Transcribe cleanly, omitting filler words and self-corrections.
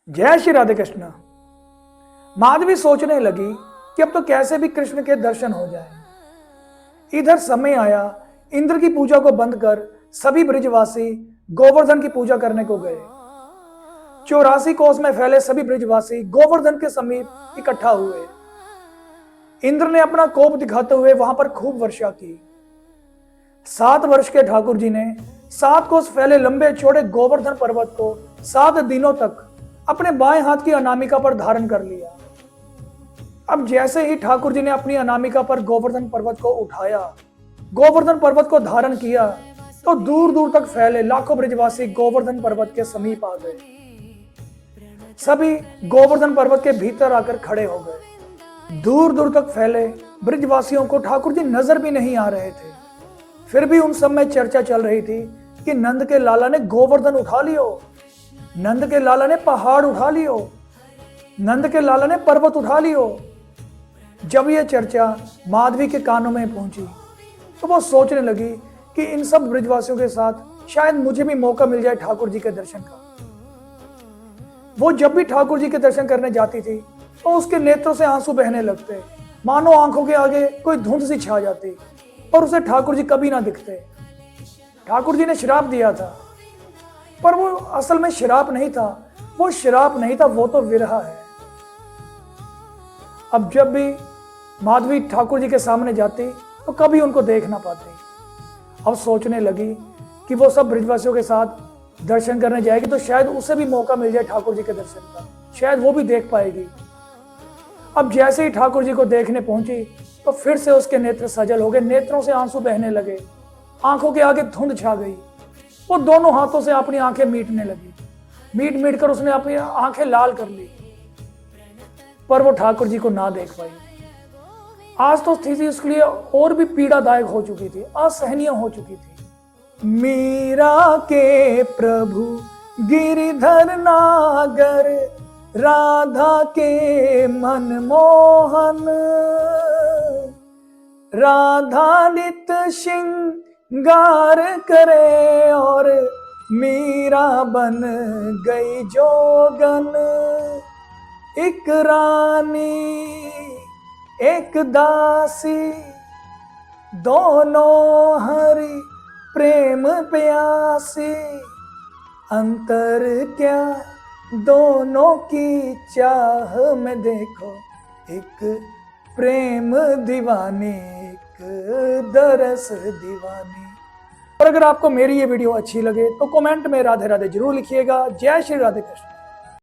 जय श्री राधे कृष्ण। माधवी सोचने लगी कि अब तो कैसे भी कृष्ण के दर्शन हो जाए। इधर समय आया, इंद्र की पूजा को बंद कर सभी ब्रिजवासी गोवर्धन की पूजा करने को गए। 84 कोस में फैले सभी ब्रिजवासी गोवर्धन के समीप इकट्ठा हुए। इंद्र ने अपना कोप दिखाते हुए वहां पर खूब वर्षा की। 7 वर्ष के ठाकुर जी ने 7 कोस फैले लंबे चौड़े गोवर्धन पर्वत को 7 दिनों तक अपने बाएं हाथ की अनामिका पर धारण कर लिया। अब जैसे ही ठाकुर जी ने अपनी अनामिका पर गोवर्धन पर्वत को उठाया, गोवर्धन पर्वत को धारण किया, तो दूर दूर तक फैले लाखों ब्रिजवासी गोवर्धन पर्वत के समीप आ गए। सभी गोवर्धन पर्वत के भीतर आकर खड़े हो गए। दूर दूर तक फैले ब्रिजवासियों को ठाकुर जी नजर भी नहीं आ रहे थे। फिर भी उन सब में चर्चा चल रही थी कि नंद के लाला ने गोवर्धन उठा लियो, नंद के लाला ने पहाड़ उठा लियो, नंद के लाला ने पर्वत उठा लियो। जब यह चर्चा माधवी के कानों में पहुंची तो वो सोचने लगी कि इन सब ब्रिजवासियों के साथ शायद मुझे भी मौका मिल जाए ठाकुर जी के दर्शन का। वो जब भी ठाकुर जी के दर्शन करने जाती थी तो उसके नेत्रों से आंसू बहने लगते, मानो आंखों के आगे कोई धुंध सी छा जाती और उसे ठाकुर जी कभी ना दिखते। ठाकुर जी ने श्राप दिया था, पर वो असल में श्राप नहीं था, वो श्राप नहीं था, वो तो विरह है। अब जब भी माधवी ठाकुर जी के सामने जाती तो कभी उनको देख ना पाती। अब सोचने लगी कि वो सब ब्रिजवासियों के साथ दर्शन करने जाएगी तो शायद उसे भी मौका मिल जाए ठाकुर जी के दर्शन का, शायद वो भी देख पाएगी। अब जैसे ही ठाकुर जी को देखने पहुंची तो फिर से उसके नेत्र सजल हो गए, नेत्रों से आंसू बहने लगे, आंखों के आगे धुंध छा गई। वो दोनों हाथों से अपनी आंखें मीटने लगी, मीट कर उसने अपनी आंखें लाल कर ली, पर वो ठाकुर जी को ना देख पाई। आज तो स्थिति उसके लिए और भी पीड़ादायक हो चुकी थी, असहनीय हो चुकी थी। मीरा के प्रभु गिरिधर नागर, राधा के मनमोहन, राधा नित श्रृंगार करे और मीरा बन गई जोगन। एक रानी एक दासी, दोनों हरि प्रेम प्यासी, अंतर क्या दोनों की चाह में देखो, एक प्रेम दीवानी एक दरस दीवानी। और अगर आपको मेरी ये वीडियो अच्छी लगे तो कमेंट में राधे राधे जरूर लिखिएगा। जय श्री राधे कृष्ण।